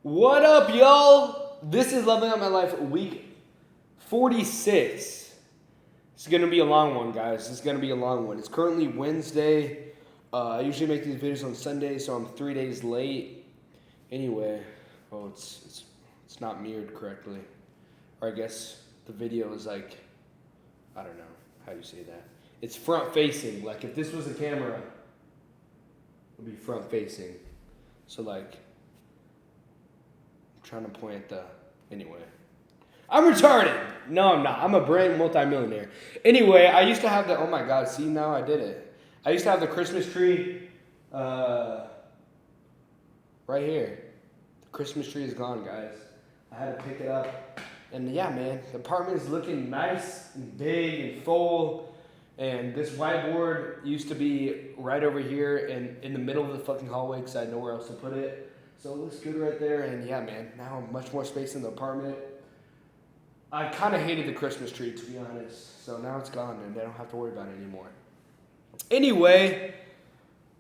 What up, y'all? This is Leveling Up My Life week 46. It's going to be a long one, guys. It's going to be a long one. It's currently Wednesday. I usually make these videos on Sunday, so I'm 3 days late. Anyway, it's not mirrored correctly. Or I guess the video is like, I don't know how you say that. It's front facing. Like if this was a camera, it would be front facing. So like, I'm trying to point at the, anyway. I'm retarded. No, I'm not. I'm a brand multimillionaire. Anyway, I used to have the, oh my God, see now I did it. I used to have the Christmas tree right here. The Christmas tree is gone, guys. I had to pick it up. And yeah, man, the apartment is looking nice and big and full. And this whiteboard used to be right over here and in the middle of the fucking hallway because I had nowhere else to put it. So it looks good right there. And yeah, man, now much more space in the apartment. I kind of hated the Christmas tree, to be honest. So now it's gone and I don't have to worry about it anymore. Anyway,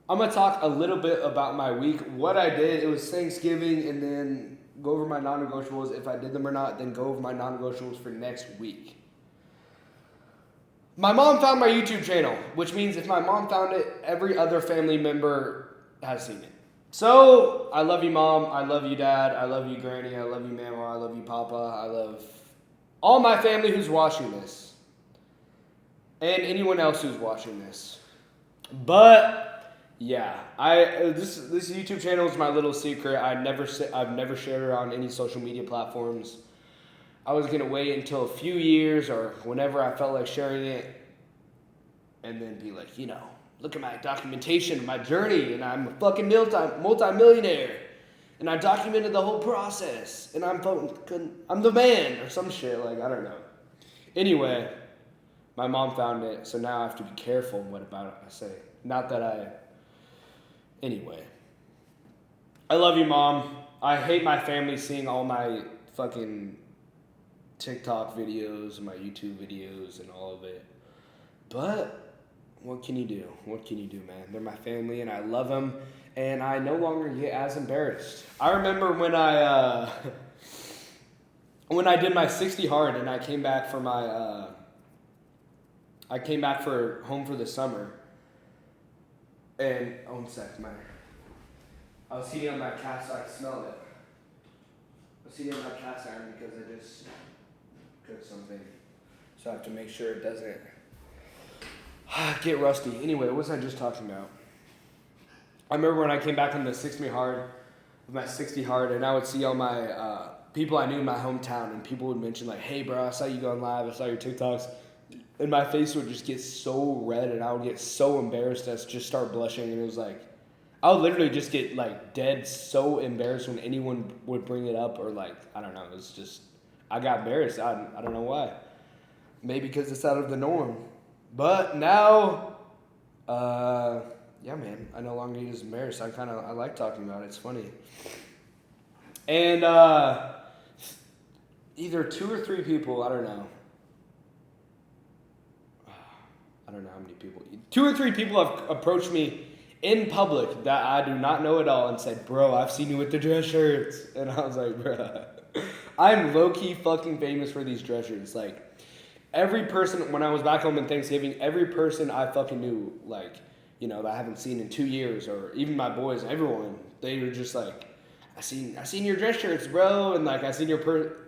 I'm going to talk a little bit about my week. What I did, it was Thanksgiving, and then go over my non-negotiables. If I did them or not, then go over my non-negotiables for next week. My mom found my YouTube channel, which means if my mom found it, every other family member has seen it. So, I love you, Mom. I love you, Dad. I love you, Granny. I love you, Mama. I love you, Papa. I love all my family who's watching this. And anyone else who's watching this. But yeah, this YouTube channel is my little secret. I've never shared it on any social media platforms. I was gonna wait until a few years or whenever I felt like sharing it, and then be like, look at my documentation of my journey, and I'm a fucking multi-millionaire, and I documented the whole process, and I'm the man or some shit. Like I don't know. Anyway. My mom found it, so now I have to be careful what about I say. Not that Anyway. I love you, Mom. I hate my family seeing all my fucking TikTok videos and my YouTube videos and all of it. But what can you do? What can you do, man? They're my family, and I love them, and I no longer get as embarrassed. I remember when I did my 60 hard, and I came back for my... I came back for home for the summer, and one sec, I was heating up my cast iron. I smelled it. I was heating up my cast iron because I just cooked something, so I have to make sure it doesn't get rusty. Anyway, what was I just talking about? I remember when I came back on the 60 hard, with my 60 hard, and I would see all my people I knew in my hometown, and people would mention like, "Hey, bro, I saw you going live. I saw your TikToks." And my face would just get so red, and I would get so embarrassed that I just start blushing. And it was like, I would literally just get like dead so embarrassed when anyone would bring it up, or like, I don't know. It's just, I got embarrassed. I don't know why. Maybe because it's out of the norm. But now, yeah, man, I no longer get as embarrassed. I like talking about it. It's funny. And either 2 or 3 people, I don't know. I don't know how many people. 2 or 3 people have approached me in public that I do not know at all and said, "Bro, I've seen you with the dress shirts." And I was like, "Bro, I'm low-key fucking famous for these dress shirts." Like, every person, when I was back home in Thanksgiving, every person I fucking knew, like, that I haven't seen in 2 years, or even my boys, everyone, they were just like, I seen your dress shirts, bro. And like, I seen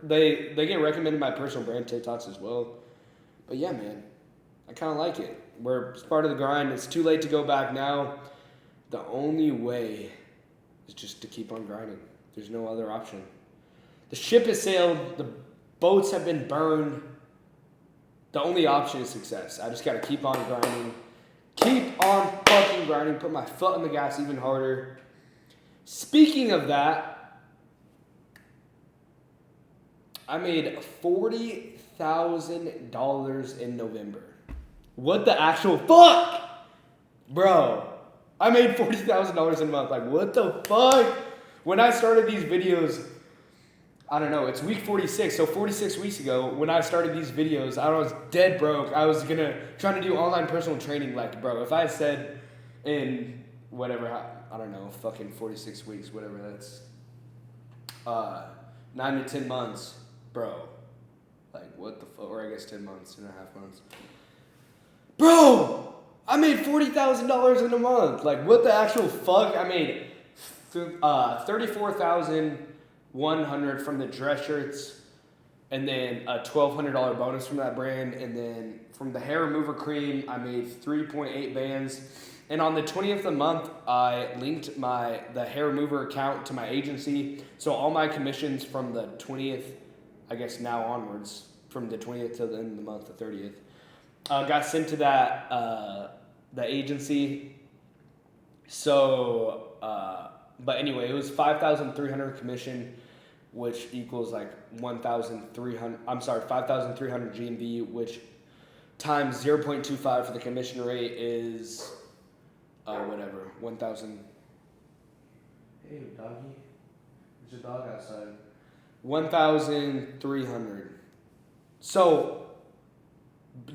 they get recommended my personal brand TikToks as well. But yeah, man. I kind of like it. It's part of the grind. It's too late to go back now. The only way is just to keep on grinding. There's no other option. The ship has sailed. The boats have been burned. The only option is success. I just got to keep on grinding. Keep on fucking grinding. Put my foot on the gas even harder. Speaking of that, I made $40,000 in November. What the actual fuck? Bro, I made $40,000 in a month. Like, what the fuck? When I started these videos, I don't know, it's week 46. So 46 weeks ago, when I started these videos, I was dead broke. I was trying to do online personal training. Like, bro, if I had said in whatever, I don't know, fucking 46 weeks, whatever, that's uh, 9 to 10 months, bro. Like, what the fuck? Or I guess 10 months, 2.5 months. Bro! I made $40,000 in a month. Like, what the actual fuck? I made 34,100 from the dress shirts, and then a $1,200 bonus from that brand, and then from the hair remover cream, I made 3.8 bands. And on the 20th of the month, I linked the hair remover account to my agency. So all my commissions from the 20th, I guess now onwards, from the 20th to the end of the month, the 30th, got sent to the agency. So, but anyway, it was 5,300 commission, which equals like 5,300 GMV, which times 0.25 for the commission rate is, whatever, 1,000. Hey, doggy. There's a dog outside. 1,300. So,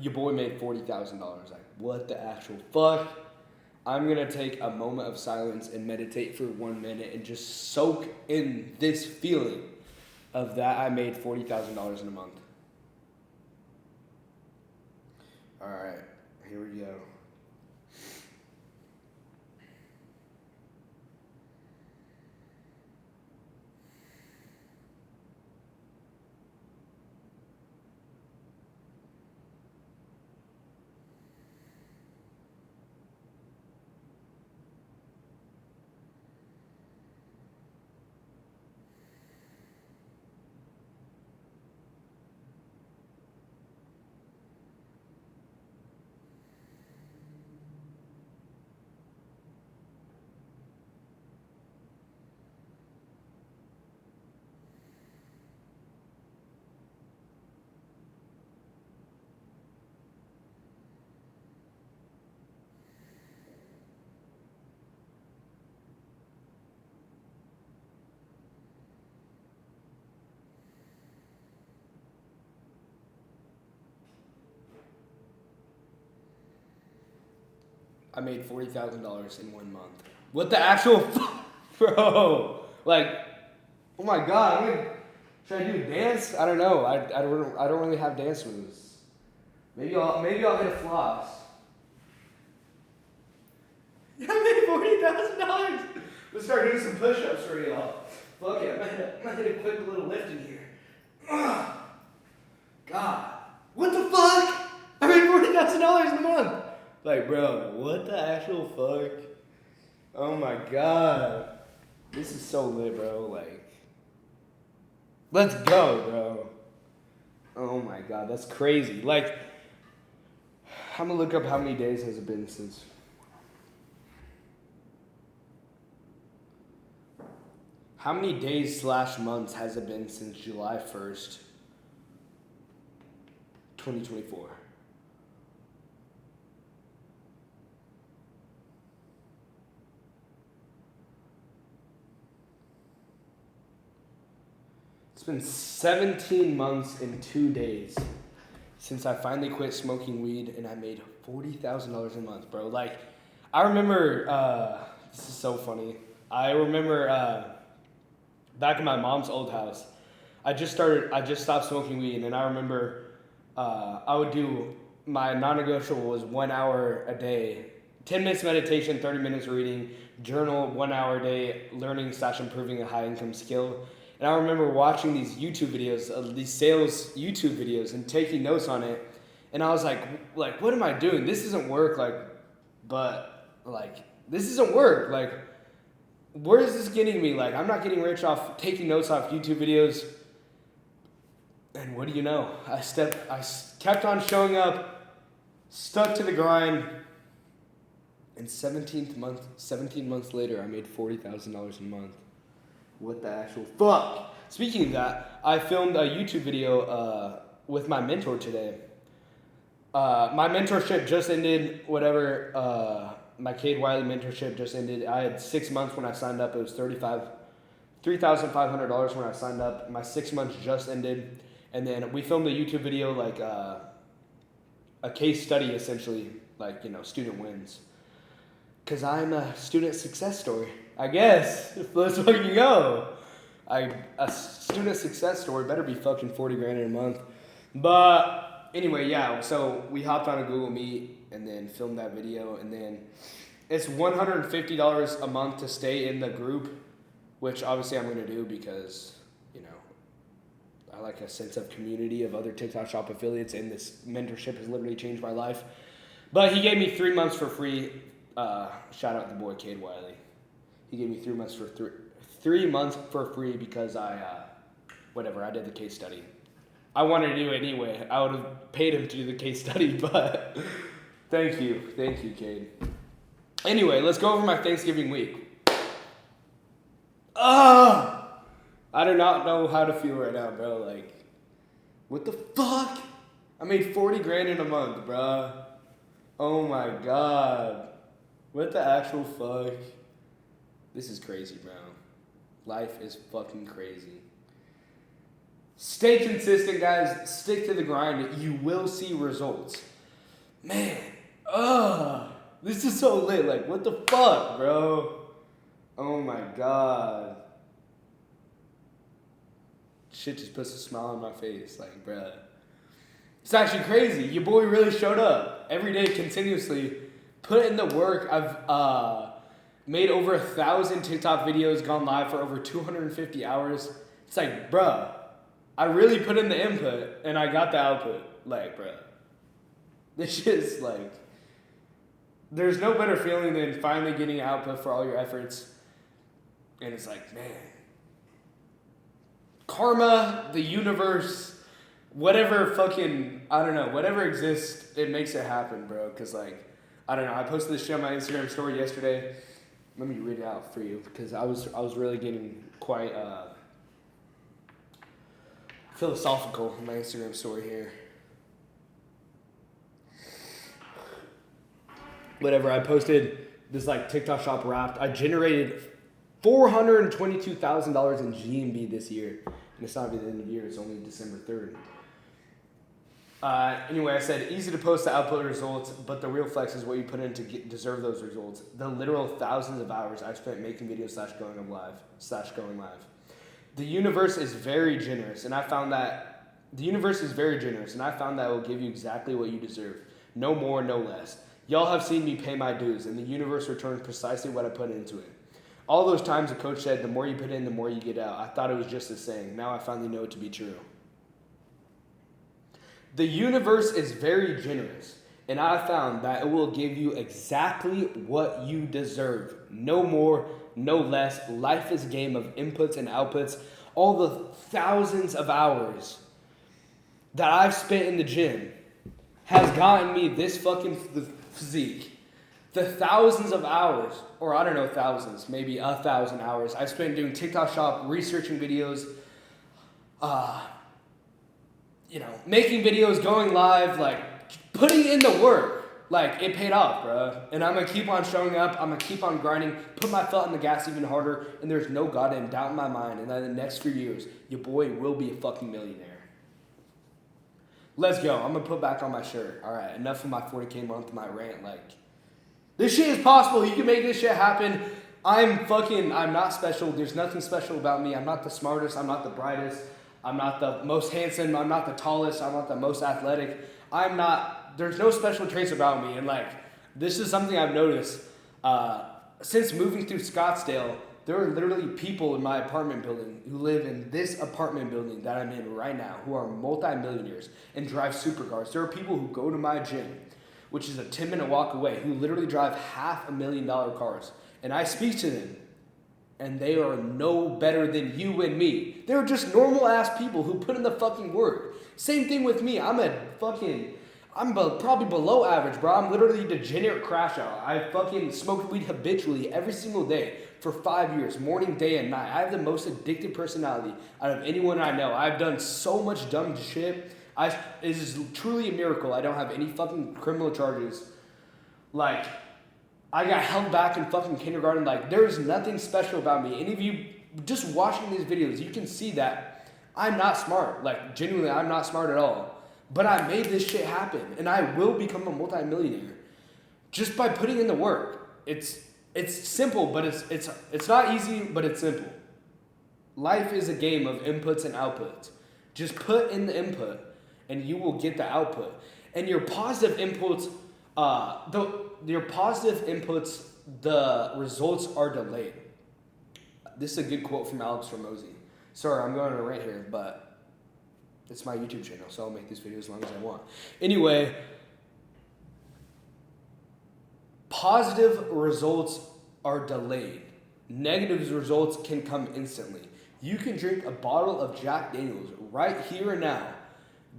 your boy made $40,000. Like, what the actual fuck? I'm going to take a moment of silence and meditate for 1 minute and just soak in this feeling of that I made $40,000 in a month. All right, here we go. I made $40,000 in 1 month. What the actual bro? Like, oh my god! Should I do a dance? I don't know. I don't really have dance moves. Maybe I'll hit a floss. I made $40,000. Let's start doing some push-ups for y'all. Fuck it, I'm gonna hit a quick little lift in here. God, what the fuck? I made $40,000 in a month. Like, bro, what the actual fuck? Oh my god. This is so lit, bro. Like, let's go, bro. Oh my god, that's crazy. Like, I'm gonna look up how many days has it been since. How many days / months has it been since July 1st, 2024? It's been 17 months and 2 days since I finally quit smoking weed and I made $40,000 a month, bro. Like, I remember, this is so funny. I remember back in my mom's old house, I just stopped smoking weed, and I remember I would do, my non-negotiable was 1 hour a day, 10 minutes meditation, 30 minutes reading, journal, 1 hour a day, learning / improving a high income skill. And I remember watching these YouTube videos, these sales YouTube videos, and taking notes on it. And I was like, what am I doing? This doesn't work. This doesn't work. Like, where is this getting me? Like, I'm not getting rich off taking notes off YouTube videos. And what do you know? I kept on showing up, stuck to the grind. And 17 months later, I made $40,000 a month. What the actual fuck? Speaking of that, I filmed a YouTube video with my mentor today. My mentorship just ended, my Cade Wiley mentorship just ended. I had 6 months when I signed up. It was $3,500 when I signed up. My 6 months just ended. And then we filmed a YouTube video, like a case study, essentially, like, student wins. Because I'm a student success story, I guess. Let's fucking go. A student success story better be fucking 40 grand in a month. But anyway, yeah, so we hopped on a Google Meet and then filmed that video, and then it's $150 a month to stay in the group, which obviously I'm going to do because, I like a sense of community of other TikTok Shop affiliates, and this mentorship has literally changed my life. But he gave me 3 months for free. Shout out the boy, Cade Wiley. He gave me 3 months for 3 months for free because I did the case study. I wanted to do it anyway. I would have paid him to do the case study, but thank you, Cade. Anyway, let's go over my Thanksgiving week. I do not know how to feel right now, bro. Like, what the fuck? I made 40 grand in a month, bro. Oh my god. What the actual fuck? This is crazy, bro. Life is fucking crazy. Stay consistent, guys. Stick to the grind. You will see results. Man. This is so lit. Like, what the fuck, bro? Oh my god. Shit just puts a smile on my face. Like, bruh. It's actually crazy. Your boy really showed up. Every day, continuously. Put in the work. I've made over 1,000 TikTok videos, gone live for over 250 hours. It's like, bruh. I really put in the input, and I got the output. Like, bruh. This shit's like... There's no better feeling than finally getting output for all your efforts. And it's like, man. Karma, the universe, whatever fucking, I don't know, whatever exists, it makes it happen, bro. Because, like, I don't know, I posted this shit on my Instagram story yesterday. Let me read it out for you, because I was really getting quite philosophical in my Instagram story here. Whatever, I posted this, like, TikTok Shop Wrapped. I generated $422,000 in GMB this year. And it's not even the end of the year, it's only December 3rd. Anyway, I said, easy to post to output results, but the real flex is what you put in to deserve those results. The literal thousands of hours I've spent making videos /going live. The universe is very generous, and I found that it will give you exactly what you deserve. No more, no less. Y'all have seen me pay my dues, and the universe returns precisely what I put into it. All those times a coach said, the more you put in, the more you get out. I thought it was just a saying. Now I finally know it to be true. The universe is very generous, and I found that it will give you exactly what you deserve. No more, no less. Life is a game of inputs and outputs. All the thousands of hours that I've spent in the gym has gotten me this fucking physique. The thousands of hours, or I don't know, thousands, maybe 1,000 hours I spent doing TikTok Shop, researching videos, making videos, going live, like, putting in the work. Like, it paid off, bro. And I'm going to keep on showing up. I'm going to keep on grinding, put my foot on the gas even harder, and there's no goddamn doubt in my mind. And then in the next few years, your boy will be a fucking millionaire. Let's go. I'm going to put back on my shirt. All right, enough of my 40K month, my rant, like... This shit is possible. You can make this shit happen. I'm not special. There's nothing special about me. I'm not the smartest. I'm not the brightest. I'm not the most handsome. I'm not the tallest. I'm not the most athletic. There's no special traits about me. And, like, this is something I've noticed. Since moving through Scottsdale, there are literally people in my apartment building who live in this apartment building that I'm in right now who are multi-millionaires and drive supercars. There are people who go to my gym, which is a 10-minute walk away, who literally drive $500,000 cars. And I speak to them, and they are no better than you and me. They're just normal-ass people who put in the fucking work. Same thing with me. I'm probably below average, bro. I'm literally a degenerate crash out. I fucking smoked weed habitually every single day for 5 years, morning, day, and night. I have the most addictive personality out of anyone I know. I've done so much dumb shit. It is truly a miracle I don't have any fucking criminal charges. Like, I got held back in fucking kindergarten. Like, there's nothing special about me. Any of you just watching these videos, you can see that I'm not smart. Like, genuinely, I'm not smart at all. But I made this shit happen, and I will become a multimillionaire just by putting in the work. It's simple, but it's not easy, but it's simple. life is a game of inputs and outputs. Just put in the input and you will get the output. And your positive inputs, the results are delayed. This is a good quote from Alex Ramosi. Sorry, I'm going on a rant here, but it's my YouTube channel, so I'll make these videos as long as I want. Anyway, positive results are delayed. Negative results can come instantly. You can drink a bottle of Jack Daniels right here and now.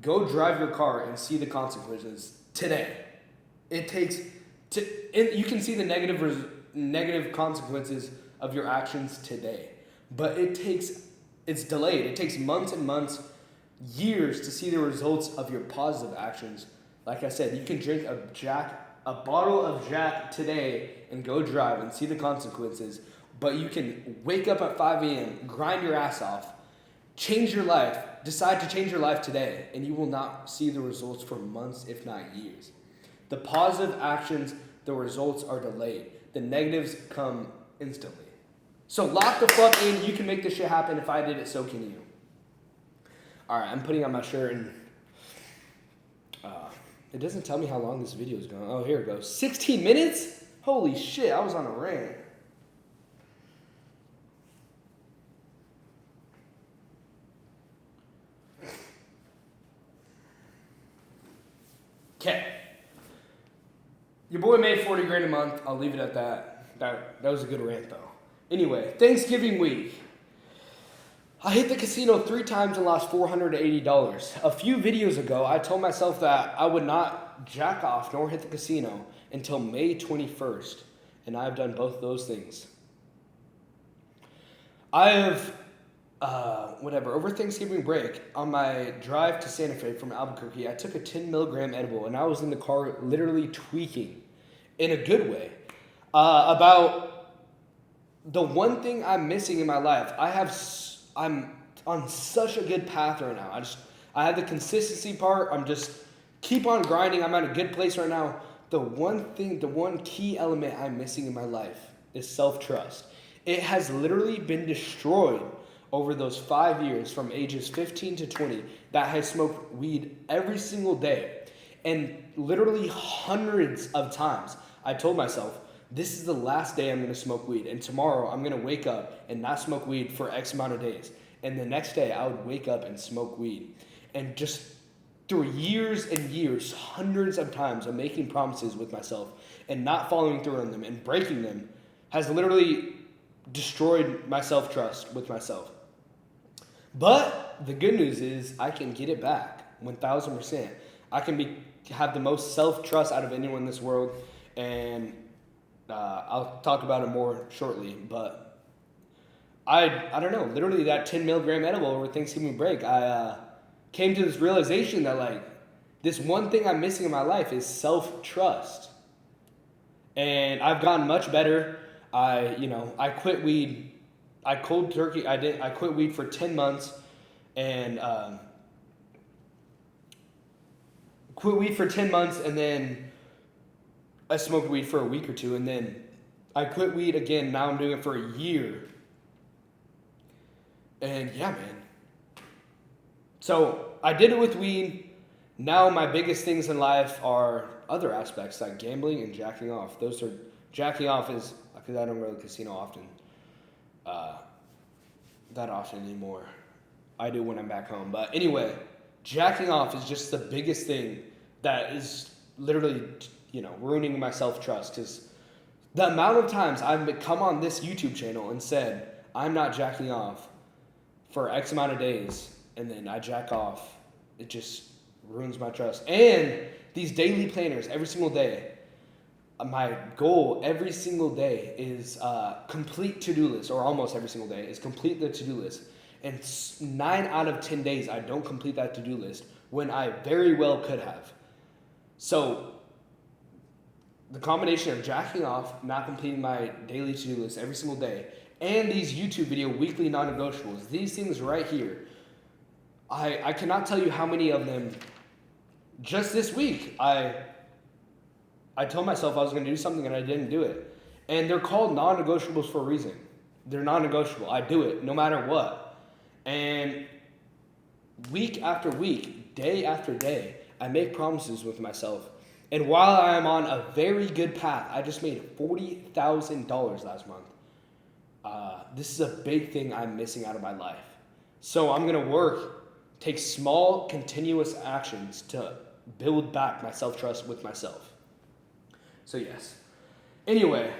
Go drive your car and see the consequences today. You can see the negative consequences of your actions today. But it's delayed. It takes months and months, years to see the results of your positive actions. Like I said, you can drink a bottle of Jack today and go drive and see the consequences. But you can wake up at 5 a.m., grind your ass off, change your life, decide to change your life today, and you will not see the results for months, if not years. The positive actions, the results are delayed. The negatives come instantly. So lock the fuck in. You can make this shit happen. If I did it, so can you. All right, I'm putting on my shirt, and it doesn't tell me how long this video is going. Oh, here it goes. 16 minutes? Holy shit, I was on a rant. Okay. Your boy made 40 grand a month. I'll leave it at that. That was a good rant, though. Anyway, Thanksgiving week. I hit the casino 3 times and lost $480. A few videos ago, I told myself that I would not jack off nor hit the casino until May 21st, and I have done both those things. I have, over Thanksgiving break, on my drive to Santa Fe from Albuquerque, I took a 10 milligram edible, and I was in the car literally tweaking, in a good way, about the one thing I'm missing in my life. I'm on such a good path right now. I have the consistency part. I'm just keep on grinding. I'm at a good place right now. The one key element I'm missing in my life is self-trust. It has literally been destroyed over those 5 years from ages 15 to 20 that I smoked weed every single day. And literally hundreds of times I told myself, this is the last day I'm going to smoke weed. And tomorrow I'm going to wake up and not smoke weed for X amount of days. And the next day I would wake up and smoke weed. And just through years and years, hundreds of times of making promises with myself and not following through on them and breaking them has literally destroyed my self-trust with myself. But the good news is I can get it back 1,000%. I can have the most self-trust out of anyone in this world. And I'll talk about it more shortly, but I don't know, literally that 10 milligram edible over Thanksgiving break, I came to this realization that this one thing I'm missing in my life is self-trust. And I've gotten much better. I quit weed. I cold turkey. I quit weed for 10 months and and then I smoked weed for a week or two, and then I quit weed again. Now I'm doing it for a year. And yeah, man. So I did it with weed. Now my biggest things in life are other aspects like gambling and jacking off. Jacking off is, because I don't go to the casino often, that often anymore. I do when I'm back home. But anyway, jacking off is just the biggest thing that is literally, ruining my self-trust. Because the amount of times I've come on this YouTube channel and said, I'm not jacking off for X amount of days, and then I jack off, it just ruins my trust. And these daily planners every single day, my goal every single day is complete to-do list, or almost every single day is complete the to-do list. And 9 out of 10 days I don't complete that to-do list when I very well could have. So the combination of jacking off, not completing my daily to-do list every single day, and these YouTube video weekly non-negotiables, these things right here, I cannot tell you how many of them. Just this week, I told myself I was going to do something and I didn't do it. And they're called non-negotiables for a reason. They're non-negotiable. I do it no matter what. And week after week, day after day, I make promises with myself. And while I am on a very good path, I just made $40,000 last month. This is a big thing I'm missing out of my life. So I'm going to take small, continuous actions to build back my self-trust with myself. So yes. Anyway,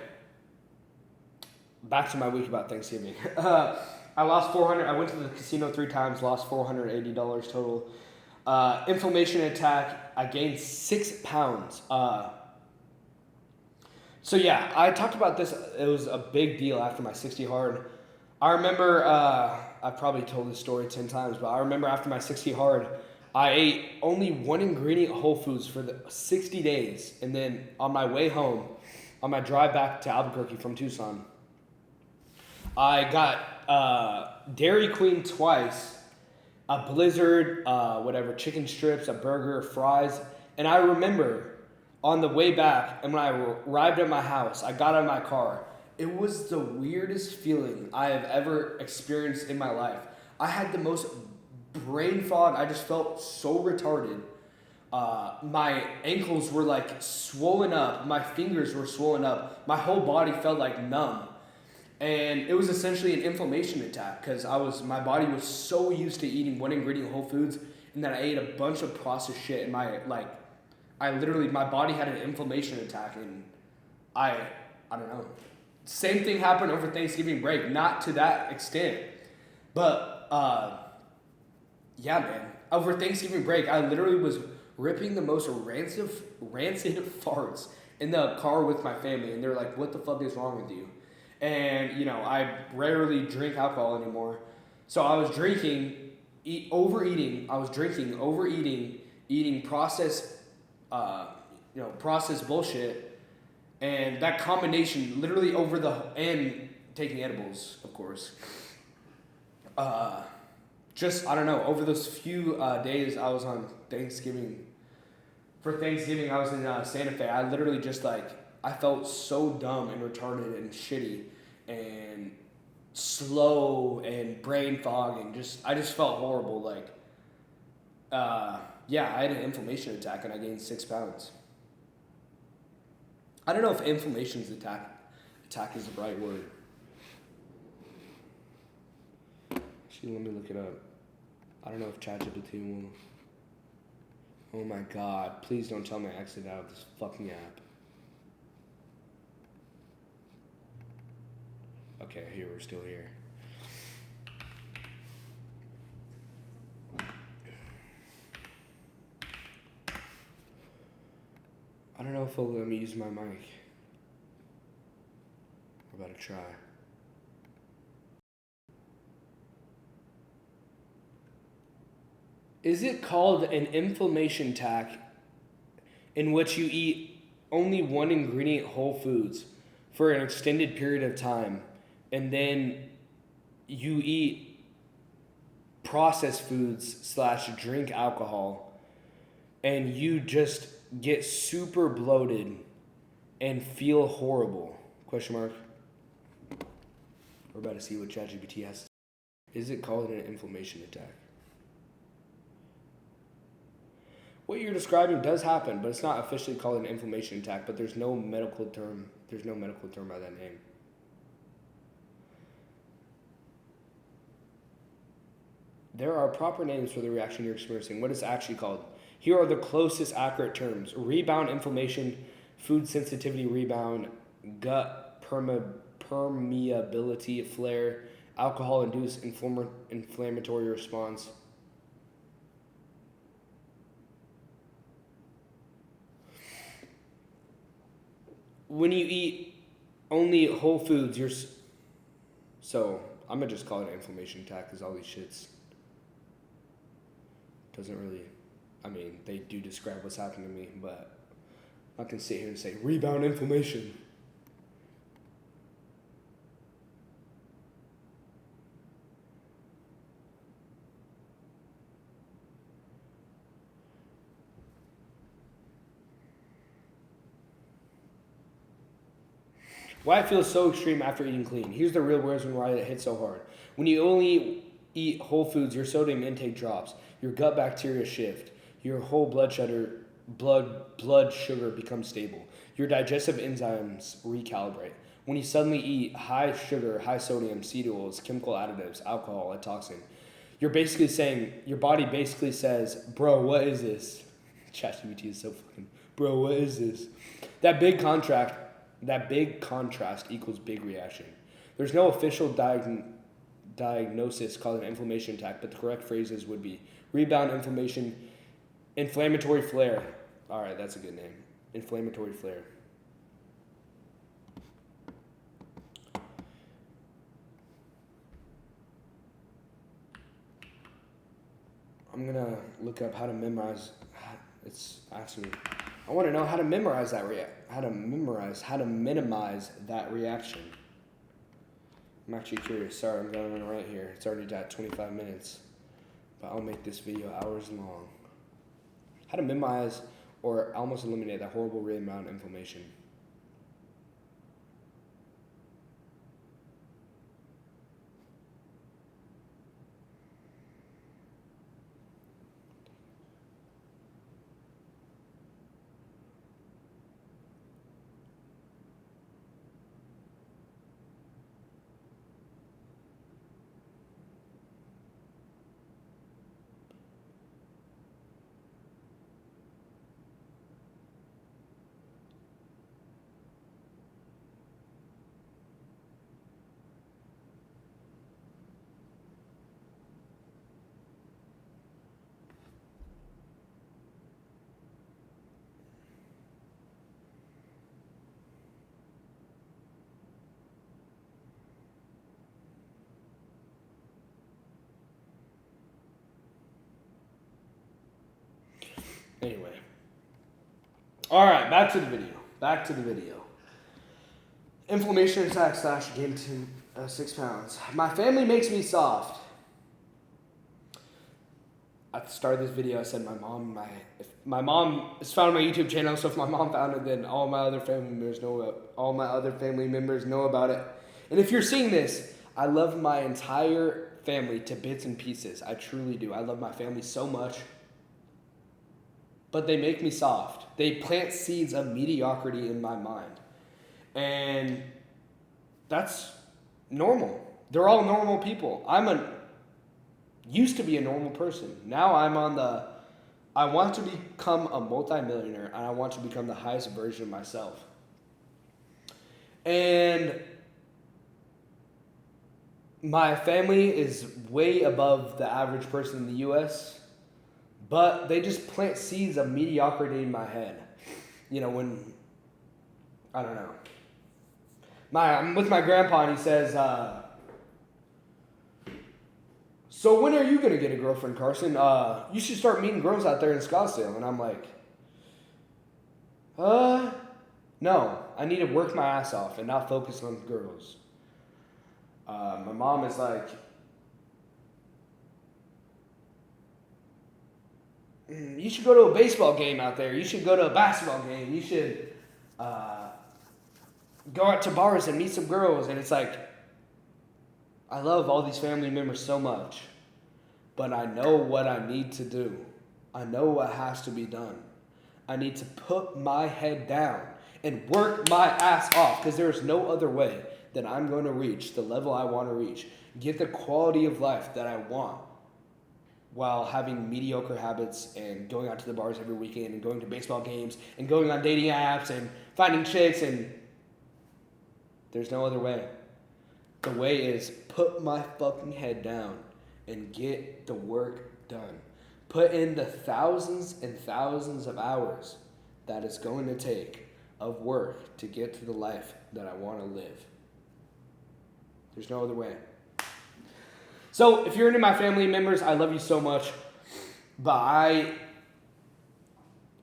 back to my week about Thanksgiving. I lost 400. I went to the casino 3 times, lost $480 total. Inflammation attack. I gained 6 pounds. So yeah, I talked about this. It was a big deal after my 60 hard. I remember, I've probably told this story 10 times, but I remember after my 60 hard, I ate only one ingredient Whole Foods for the 60 days. And then on my way home, on my drive back to Albuquerque from Tucson, I got Dairy Queen twice, a Blizzard, chicken strips, a burger, fries. And I remember on the way back, and when I arrived at my house, I got out of my car. It was the weirdest feeling I have ever experienced in my life. I had the most brain fog. I just felt so retarded. My ankles were like swollen up. My fingers were swollen up. My whole body felt like numb. And it was essentially an inflammation attack because my body was so used to eating one ingredient Whole Foods, and then I ate a bunch of processed shit, and my body had an inflammation attack, and I don't know. Same thing happened over Thanksgiving break, not to that extent, but yeah, man. Over Thanksgiving break, I literally was ripping the most rancid farts in the car with my family, and they're like, "What the fuck is wrong with you?" And I rarely drink alcohol anymore, so I was overeating, eating processed bullshit, and that combination literally and taking edibles, of course. I don't know, over those few days I was on Thanksgiving. For Thanksgiving, I was in Santa Fe. I literally I felt so dumb and retarded and shitty and slow and brain fog and I just felt horrible. I had an inflammation attack and I gained 6 pounds. I don't know if inflammation's attack is the right word. Actually, let me look it up. I don't know if ChatGPT will. Oh my god, please don't tell me I exited out of this fucking app. Okay, here, we're still here. I don't know if it'll let me use my mic. We're about to try. Is it called an inflammation attack in which you eat only one ingredient Whole Foods for an extended period of time, and then you eat processed foods / drink alcohol, and you just get super bloated and feel horrible? Question mark. We're about to see what ChatGPT has to say. Is it called an inflammation attack? What you're describing does happen, but it's not officially called an inflammation attack, but there's no medical term by that name. There are proper names for the reaction you're experiencing. What is it actually called? Here are the closest accurate terms: rebound inflammation, food sensitivity rebound, gut permeability flare, alcohol-induced inflammatory response. When you eat only Whole Foods, so I'm gonna just call it an inflammation attack because all these shits doesn't really, they do describe what's happening to me, but I can sit here and say rebound inflammation. Why it feels so extreme after eating clean. Here's the real reason why it hits so hard. When you only eat whole foods, your sodium intake drops, your gut bacteria shift, your whole blood sugar becomes stable, your digestive enzymes recalibrate. When you suddenly eat high sugar, high sodium, seed oils, chemical additives, alcohol, a toxin, you're basically saying, your body basically says, bro, what is this? ChatGPT is so fucking, bro, what is this? That big contrast equals big reaction. There's no official diagnosis called an inflammation attack, but the correct phrases would be rebound inflammation, inflammatory flare. All right, that's a good name. Inflammatory flare. I'm gonna look up how to memorize. It's asking me. I want to know how to memorize that how to minimize that reaction. I'm actually curious. Sorry, I'm going right here. It's already at 25 minutes, but I'll make this video hours long. How to minimize or almost eliminate that horrible rebound inflammation. Anyway. All right, back to the video. Inflammation attack / gained 6 pounds. My family makes me soft. At the start of this video, I said if my mom is found on my YouTube channel, so if my mom found it, then all my other family members know about it. And if you're seeing this, I love my entire family to bits and pieces. I truly do. I love my family so much. But they make me soft. They plant seeds of mediocrity in my mind. And that's normal. They're all normal people. Used to be a normal person. Now I want to become a multimillionaire, and I want to become the highest version of myself. And my family is way above the average person in the U.S., but they just plant seeds of mediocrity in my head. I don't know. I'm with my grandpa, and he says, so when are you going to get a girlfriend, Carson? You should start meeting girls out there in Scottsdale. And I'm like, no. I need to work my ass off and not focus on girls. My mom is like, you should go to a baseball game out there. You should go to a basketball game. You should go out to bars and meet some girls. And it's like, I love all these family members so much, but I know what I need to do. I know what has to be done. I need to put my head down and work my ass off, because there is no other way that I'm going to reach the level I want to reach, get the quality of life that I want, while having mediocre habits and going out to the bars every weekend and going to baseball games and going on dating apps and finding chicks, and there's no other way. The way is put my fucking head down and get the work done. Put in the thousands and thousands of hours that it's going to take of work to get to the life that I want to live. There's no other way. So if you're into my family members, I love you so much. But I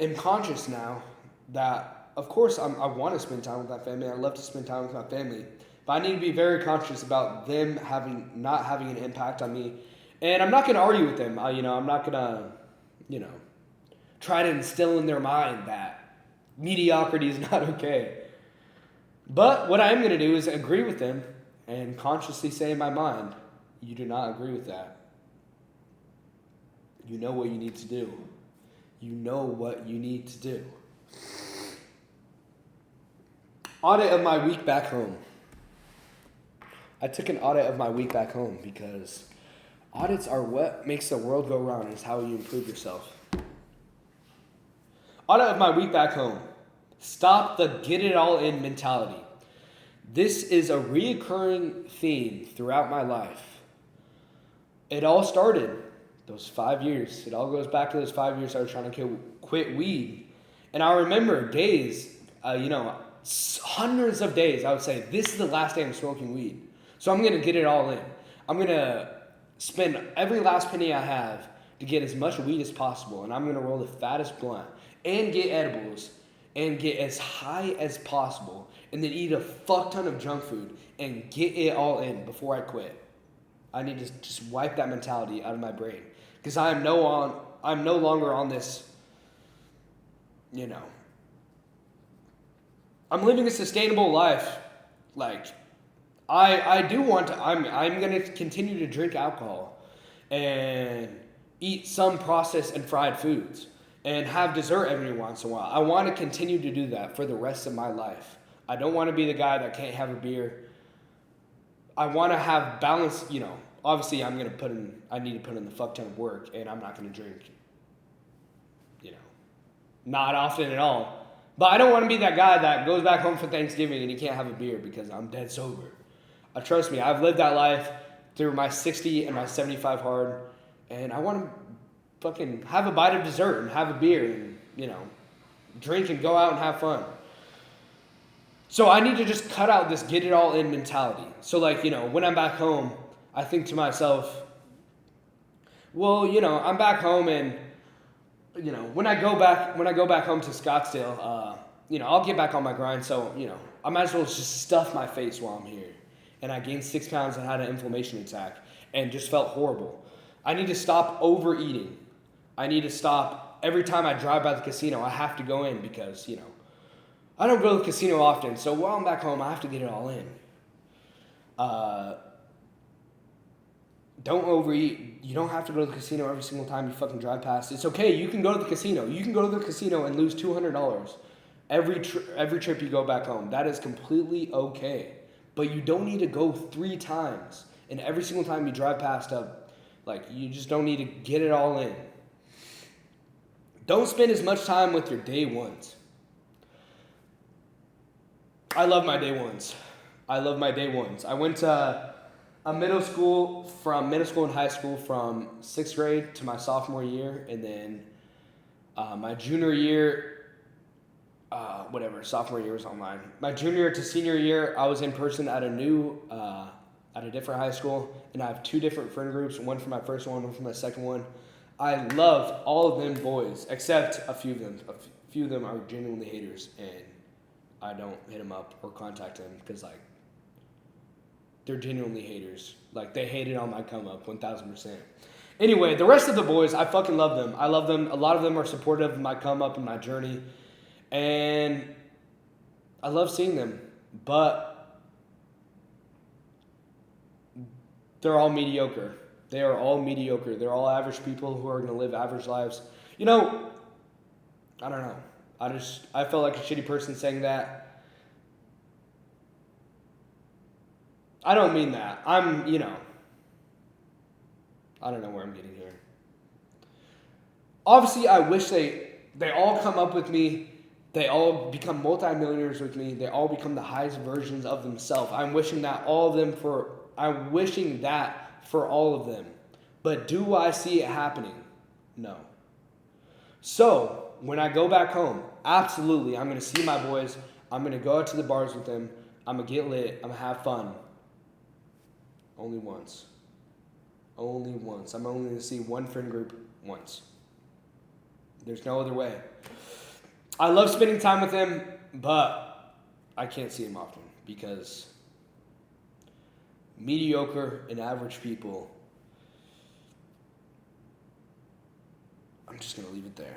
am conscious now that, of course, I want to spend time with my family. I love to spend time with my family. But I need to be very conscious about them not having an impact on me. And I'm not going to argue with them. I'm not going to, try to instill in their mind that mediocrity is not okay. But what I am going to do is agree with them and consciously say in my mind, you do not agree with that. You know what you need to do. You know what you need to do. Audit of my week back home. I took an audit of my week back home because audits are what makes the world go round. It's how you improve yourself. Audit of my week back home. Stop the get it all in mentality. This is a reoccurring theme throughout my life. It all started those 5 years. It all goes back to those 5 years I was trying to quit weed. And I remember days, hundreds of days, I would say, this is the last day I'm smoking weed. So I'm going to get it all in. I'm going to spend every last penny I have to get as much weed as possible. And I'm going to roll the fattest blunt and get edibles and get as high as possible. And then eat a fuck ton of junk food and get it all in before I quit. I need to just wipe that mentality out of my brain. Because I'm no longer on this, I'm living a sustainable life. Like, I do want to, I'm going to continue to drink alcohol and eat some processed and fried foods and have dessert every once in a while. I want to continue to do that for the rest of my life. I don't want to be the guy that can't have a beer. I want to have balance, obviously I need to put in the fuck ton of work, and I'm not going to drink, not often at all. But I don't want to be that guy that goes back home for Thanksgiving and he can't have a beer because I'm dead sober. Trust me, I've lived that life through my 60 and my 75 hard, and I want to fucking have a bite of dessert and have a beer and, drink and go out and have fun. So I need to just cut out this get it all in mentality. So when I'm back home, I think to myself, well, I'm back home and, when I go back home to Scottsdale, I'll get back on my grind. So, I might as well just stuff my face while I'm here. And I gained 6 pounds and had an inflammation attack and just felt horrible. I need to stop overeating. I need to stop every time I drive by the casino, I have to go in because, I don't go to the casino often. So while I'm back home, I have to get it all in. Don't overeat. You don't have to go to the casino every single time you fucking drive past. It's okay. You can go to the casino. You can go to the casino and lose $200 every trip you go back home. That is completely okay. But you don't need to go 3 times. And every single time you drive past you just don't need to get it all in. Don't spend as much time with your day ones. I love my day ones. I went to a middle school and high school from 6th grade to my sophomore year, and then my junior year, sophomore year was online. My junior to senior year, I was in person at a different high school, and I have 2 different friend groups, one from my first one from my second one. I loved all of them boys, except a few of them. A few of them are genuinely haters, and I don't hit them up or contact them because, they're genuinely haters. They hated on my come up 1,000%. Anyway, the rest of the boys, I fucking love them. I love them. A lot of them are supportive of my come up and my journey. And I love seeing them. But they're all mediocre. They are all mediocre. They're all average people who are going to live average lives. I don't know. I felt like a shitty person saying that. I don't mean that. I don't know where I'm getting here. Obviously, I wish they all come up with me. They all become multimillionaires with me. They all become the highest versions of themselves. I'm wishing that for all of them. But do I see it happening? No. So, when I go back home, absolutely, I'm going to see my boys. I'm going to go out to the bars with them. I'm going to get lit. I'm going to have fun. Only once. I'm only going to see one friend group once. There's no other way. I love spending time with them, but I can't see them often because mediocre and average people, I'm just going to leave it there.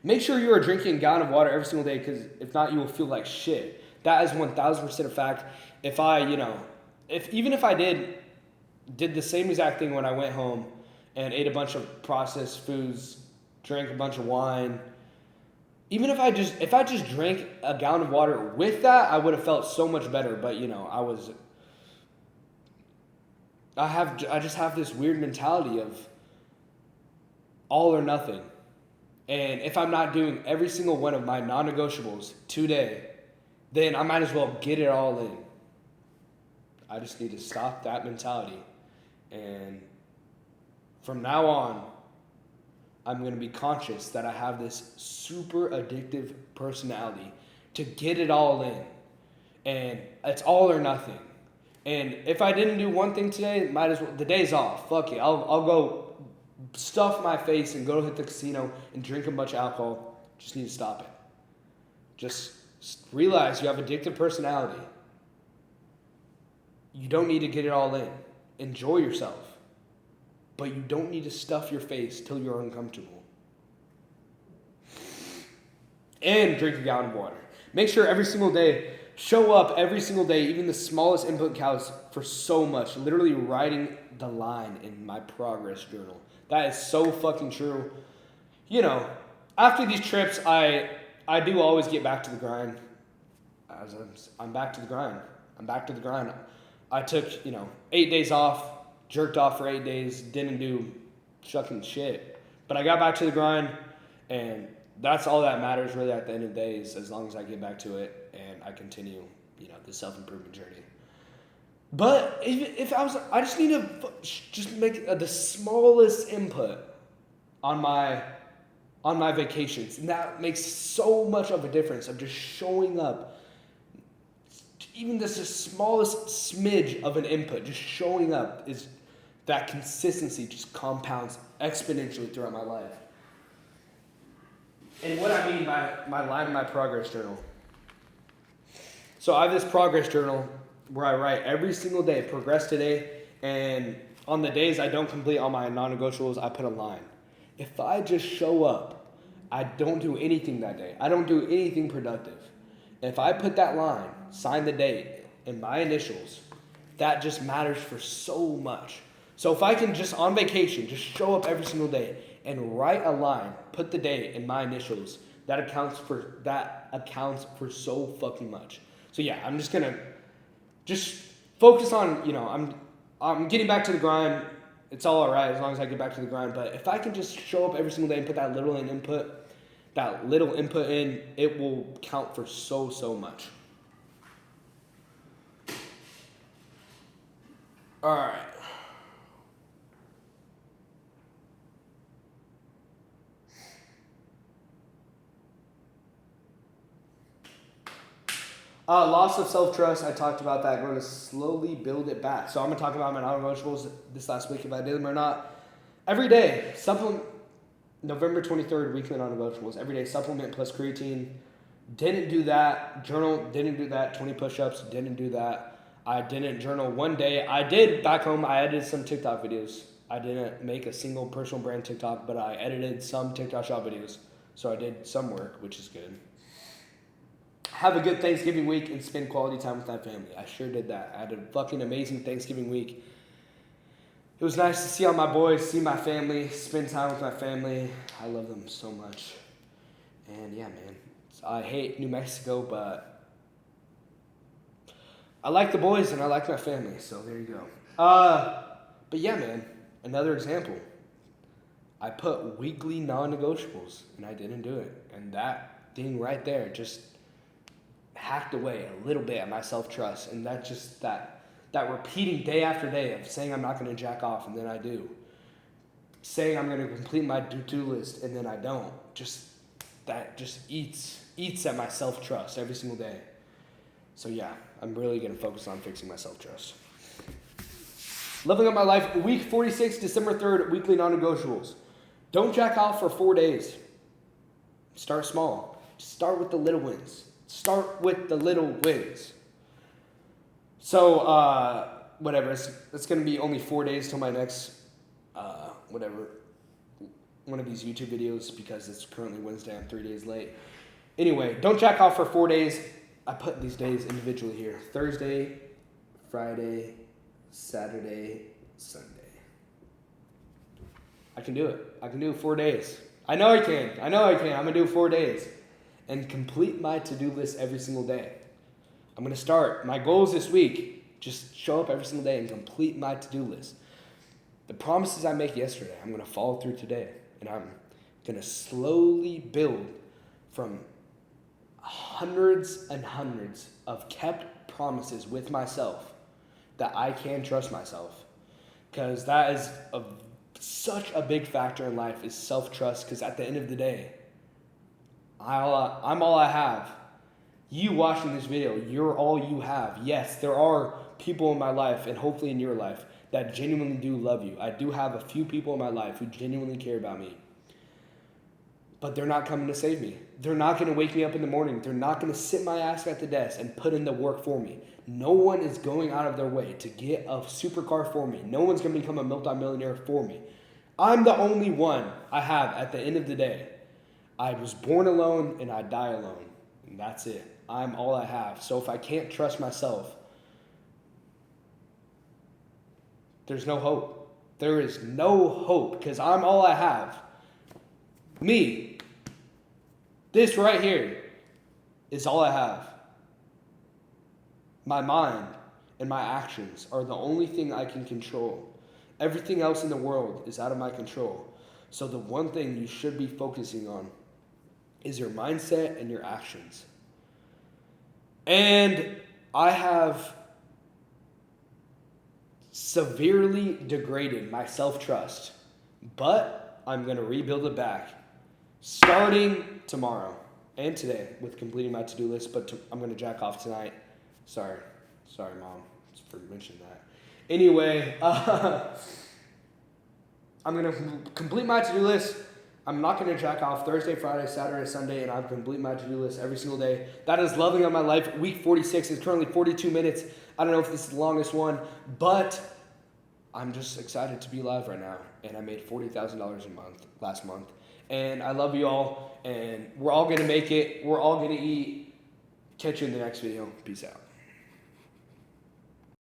Make sure you are drinking a gallon of water every single day, because if not, you will feel like shit. That is 1000% a fact. If I, even if I did the same exact thing when I went home and ate a bunch of processed foods, drank a bunch of wine, even if I just drank a gallon of water with that, I would have felt so much better. But I just have this weird mentality of all or nothing. And if I'm not doing every single one of my non-negotiables today, then I might as well get it all in. I just need to stop that mentality. And from now on, I'm going to be conscious that I have this super addictive personality to get it all in. And it's all or nothing. And if I didn't do one thing today, might as well, the day's off. Fuck it. I'll go stuff my face and go hit the casino and drink a bunch of alcohol. Just need to stop it. Just realize you have addictive personality. You don't need to get it all in. Enjoy yourself. But you don't need to stuff your face till you're uncomfortable. And drink a gallon of water. Make sure every single day, show up every single day, even the smallest input counts for so much. Literally writing the line in my progress journal. That is so fucking true. After these trips, I do always get back to the grind. I'm back to the grind. I took, 8 days off, jerked off for 8 days, didn't do fucking shit. But I got back to the grind, and that's all that matters really at the end of the day, is as long as I get back to it and I continue, the self-improvement journey. But I just need to just make the smallest input on my vacations. And that makes so much of a difference of just showing up. Even just the smallest smidge of an input, just showing up, is that consistency just compounds exponentially throughout my life. And what I mean by my line in my progress journal. So I have this progress journal where I write every single day, progress today, and on the days I don't complete all my non-negotiables, I put a line. If I just show up, I don't do anything that day. I don't do anything productive. If I put that line, sign the date, and my initials, that just matters for so much. So if I can just on vacation, just show up every single day and write a line, put the date and my initials, that accounts for so fucking much. So yeah, I'm just gonna focus on, I'm getting back to the grind. It's all right as long as I get back to the grind. But if I can just show up every single day and put that little input in, it will count for so much. All right. Loss of self-trust, I talked about that. I'm going to slowly build it back. So I'm going to talk about my non-negotiables this last week, if I did them or not. Every day, November 23rd, weekly non-negotiables. Every day, supplement plus creatine. Didn't do that. Journal, didn't do that. 20 push-ups, didn't do that. I didn't journal one day. I did back home. I edited some TikTok videos. I didn't make a single personal brand TikTok, but I edited some TikTok shop videos. So I did some work, which is good. Have a good Thanksgiving week and spend quality time with my family. I sure did that. I had a fucking amazing Thanksgiving week. It was nice to see all my boys, see my family, spend time with my family. I love them so much. And yeah, man. I hate New Mexico, but I like the boys and I like my family. So there you go. But yeah, man. Another example. I put weekly non-negotiables and I didn't do it. And that thing right there just hacked away a little bit at my self-trust, and that just that repeating day after day of saying I'm not going to jack off and then I do, saying I'm going to complete my to-do list and then I don't, that just eats at my self-trust every single day. So yeah, I'm really going to focus on fixing my self-trust. Leveling up my life, week 46, December 3rd, weekly non-negotiables. Don't jack off for 4 days. Start small. Start with the little wins. So, whatever. It's going to be only 4 days till my next, one of these YouTube videos because it's currently Wednesday. I'm 3 days late. Anyway, don't jack off for 4 days. I put these days individually here. Thursday, Friday, Saturday, Sunday. I can do it. I can do 4 days. I know I can. I'm going to do 4 days. And complete my to-do list every single day. I'm going to start. My goals this week, just show up every single day and complete my to-do list. The promises I make yesterday, I'm going to follow through today. And I'm going to slowly build from hundreds and hundreds of kept promises with myself that I can trust myself. Because that is such a big factor in life is self-trust. Because at the end of the day, I'm all I have. You watching this video, you're all you have. Yes, there are people in my life and hopefully in your life that genuinely do love you. I do have a few people in my life who genuinely care about me. But they're not coming to save me. They're not going to wake me up in the morning. They're not going to sit my ass at the desk and put in the work for me. No one is going out of their way to get a supercar for me. No one's going to become a multimillionaire for me. I'm the only one I have at the end of the day. I was born alone and I die alone. And that's it. I'm all I have. So if I can't trust myself, there's no hope. There is no hope because I'm all I have. Me. This right here is all I have. My mind and my actions are the only thing I can control. Everything else in the world is out of my control. So the one thing you should be focusing on is your mindset and your actions. And I have severely degraded my self-trust, but I'm going to rebuild it back starting tomorrow and today with completing my to-do list, but I'm going to jack off tonight. Sorry, Mom, for mentioning that. Anyway, I'm going to complete my to-do list. I'm not going to jack off Thursday, Friday, Saturday, Sunday, and I'll complete my to-do list every single day. That is Loving on My Life. Week 46 is currently 42 minutes. I don't know if this is the longest one, but I'm just excited to be alive right now. And I made $40,000 last month. And I love you all, and we're all going to make it. We're all going to eat. Catch you in the next video. Peace out.